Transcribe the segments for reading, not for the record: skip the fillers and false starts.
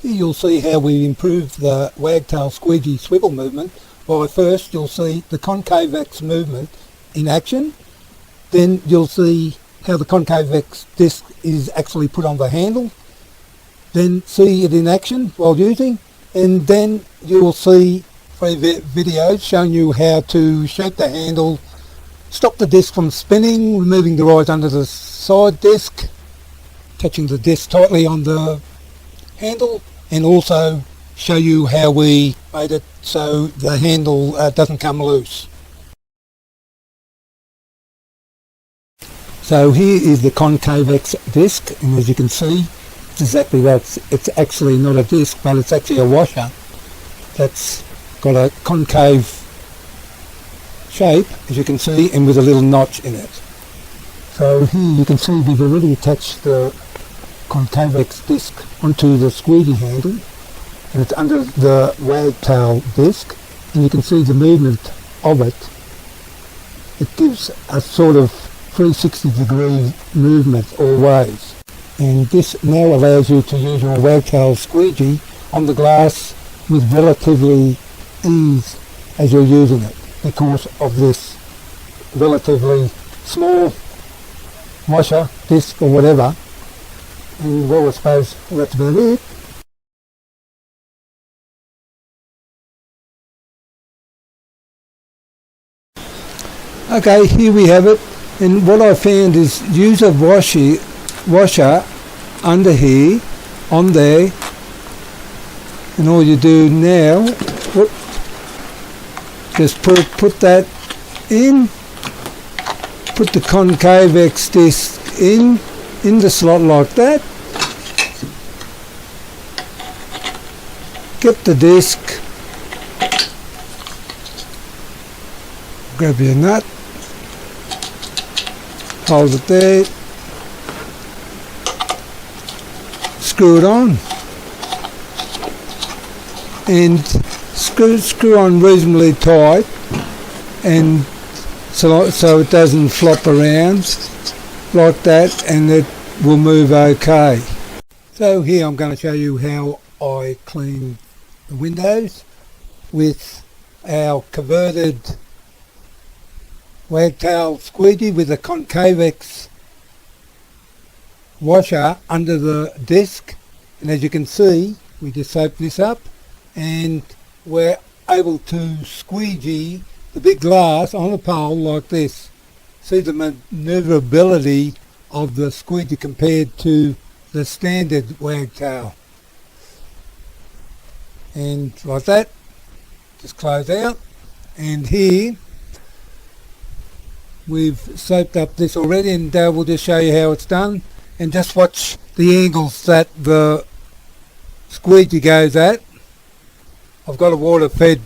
Here you'll see how we improved the Wagtail Squeegee swivel movement. Well, first you'll see the CONCAVEX movement in action. Then you'll see how the CONCAVEX disc is actually put on the handle. Then see it in action while using. And then you will see 3 videos showing you how to shape the handle, stop the disc from spinning, removing the rise under the side disc, touching the disc tightly on the handle, and also show you how we made it so the handle doesn't come loose. So here is the CONCAVEX disc, and as you can see, it's exactly that. It's actually not a disc, but it's actually a washer that's got a concave shape, as you can see, and with a little notch in it. So here you can see we've already attached the CONCAVEX disc onto the squeegee handle, and it's under the Wagtail disc, and you can see the movement of it. It gives a sort of 360-degree movement all ways, and this now allows you to use your Wagtail Squeegee on the glass with relatively ease as you're using it, because of this relatively small washer, disc or whatever. And well, I suppose that's about it. Okay, here we have it, and what I found is use a washer under here, on there, and all you do now, just put that in, put the CONCAVEX disc in the slot like that, get the disc, grab your nut, hold it there, screw it on, and screw on reasonably tight, and so it doesn't flop around like that, and it will move okay. So here I'm going to show you how I clean the windows with our converted Wagtail Squeegee with a CONCAVEX washer under the disc. And as you can see, we just soap this up and we're able to squeegee the big glass on a pole like this. See the manoeuvrability of the squeegee compared to the standard Wagtail. And like that, just close out. And here we've soaped up this already, and we'll just show you how it's done, and just watch the angles that the squeegee goes at. I've got a water fed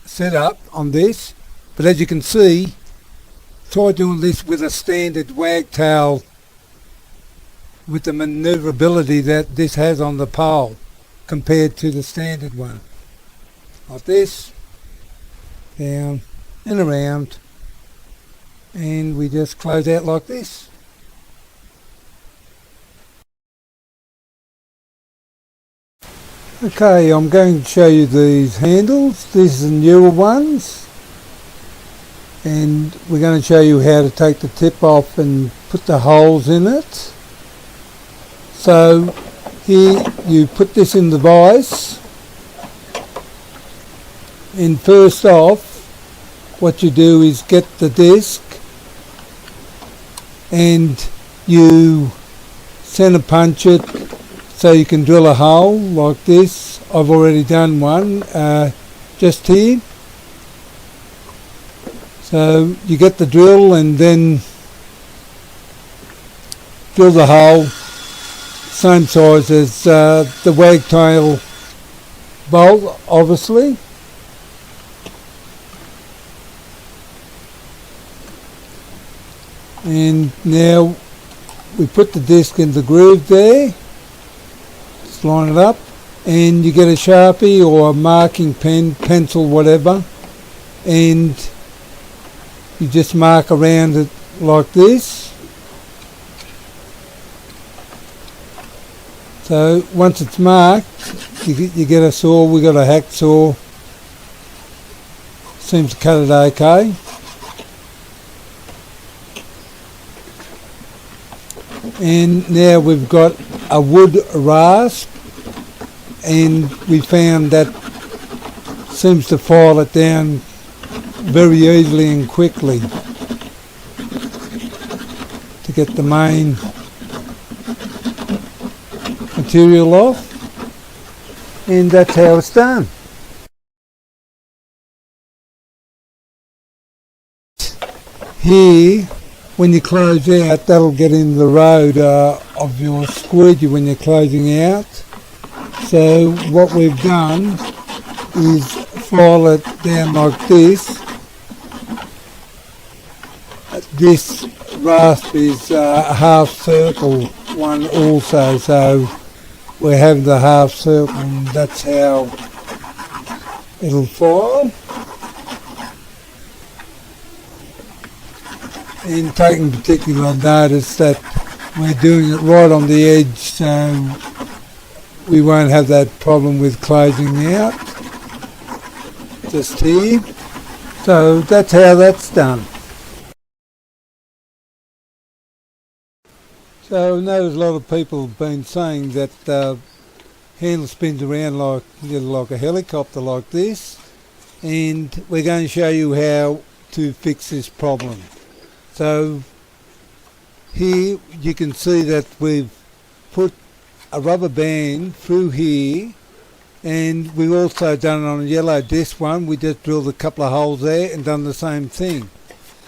setup on this, but as you can see, try doing this with a standard Wagtail with the manoeuvrability that this has on the pole compared to the standard one. Like this, down and around, and we just close out like this. Okay, I'm going to show you these handles. These are the newer ones, and we're going to show you how to take the tip off and put the holes in it. So here you put this in the vise, and first off what you do is get the disc and you center punch it so you can drill a hole like this. I've already done one just here. So you get the drill and then drill the hole, same size as the Wagtail bolt, obviously. And now we put the disc in the groove there, just line it up, and you get a Sharpie or a marking pen, pencil, whatever, and you just mark around it like this. So once it's marked, you get a saw. We got a hacksaw. Seems to cut it okay. And now we've got a wood rasp, and we found that seems to file it down very easily and quickly to get the main material off, and that's how it's done. Here, when you close out, that'll get in the road of your squeegee when you're closing out. So what we've done is file it down like this. This rasp is a half circle one also, so we have the half circle, and that's how it'll file. And taking particular notice that we're doing it right on the edge, so we won't have that problem with closing out just here. So that's how that's done. So I know a lot of people have been saying that handle spins around like a helicopter like this, and we're going to show you how to fix this problem. So here you can see that we've put a rubber band through here, and we've also done it on a yellow disc one. We just drilled a couple of holes there and done the same thing.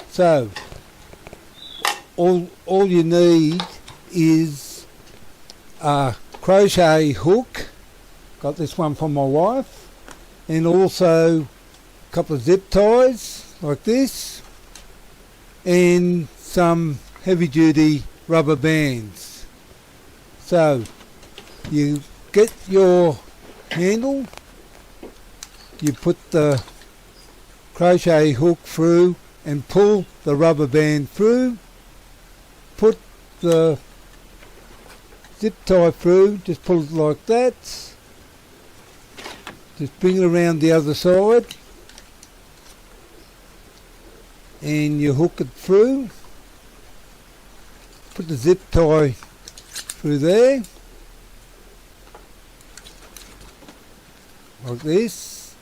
So all you need is a crochet hook. Got this one from my wife, and also a couple of zip ties like this, and some heavy duty rubber bands. So you get your handle, you put the crochet hook through and pull the rubber band through, put the zip tie through, just pull it like that, just bring it around the other side, and you hook it through, put the zip tie through there, like this.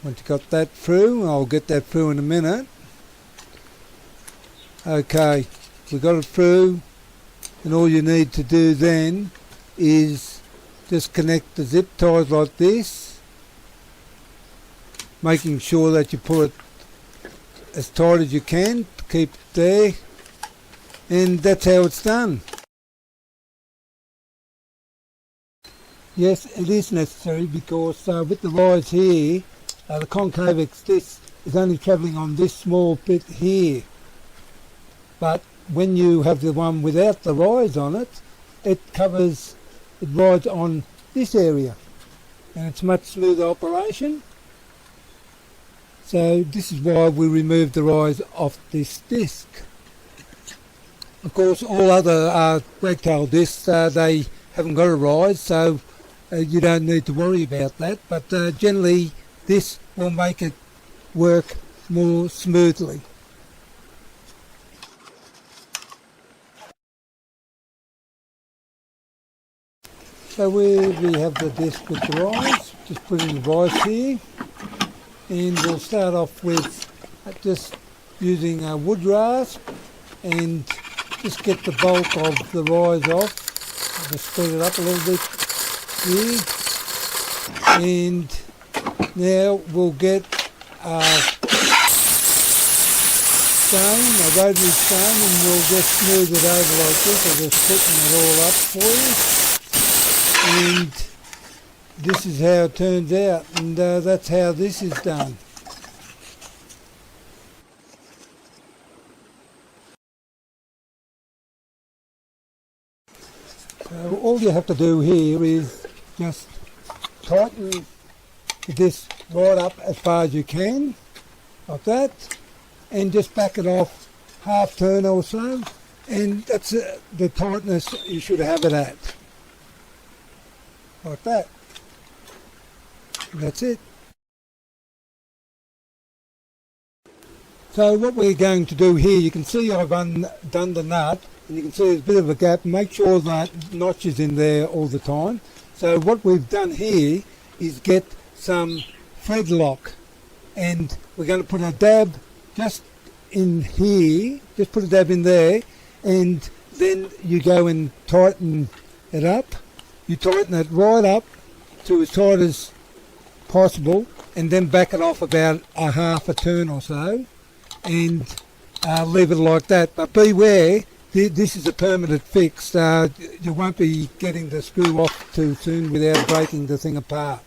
Once you got that through, I'll get that through in a minute. Okay, we got it through, and all you need to do then is just connect the zip ties like this, making sure that you pull it as tight as you can to keep it there, and that's how it's done. Yes, it is necessary because with the rise here, the CONCAVEX disc is only travelling on this small bit here, but when you have the one without the rise on it, it rides on this area, and it's a much smoother operation. So this is why we removed the rise off this disc. Of course, all other wagtail discs, they haven't got a rise, so you don't need to worry about that, but generally this will make it work more smoothly. So we have the disc with the rise, just put in the rise here, and we'll start off with just using a wood rasp and just get the bulk of the rise off. I'll just spread it up a little bit here, and now we'll get a stone, a rotary stone, and we'll just smooth it over like this. I'll just putting it all up for you. And this is how it turns out, and that's how this is done. So all you have to do here is just tighten this right up as far as you can, like that, and just back it off half turn or so, and that's the tightness you should have it at, like that. That's it. So what we're going to do here, you can see I've undone the nut, and you can see there's a bit of a gap. Make sure that notch is in there all the time. So what we've done here is get some thread lock, and we're going to put a dab just in here, just put a dab in there, and then you go and tighten it up. You tighten it right up to as tight as possible, and then back it off about a half a turn or so, and leave it like that. But beware, this is a permanent fix. You won't be getting the screw off too soon without breaking the thing apart.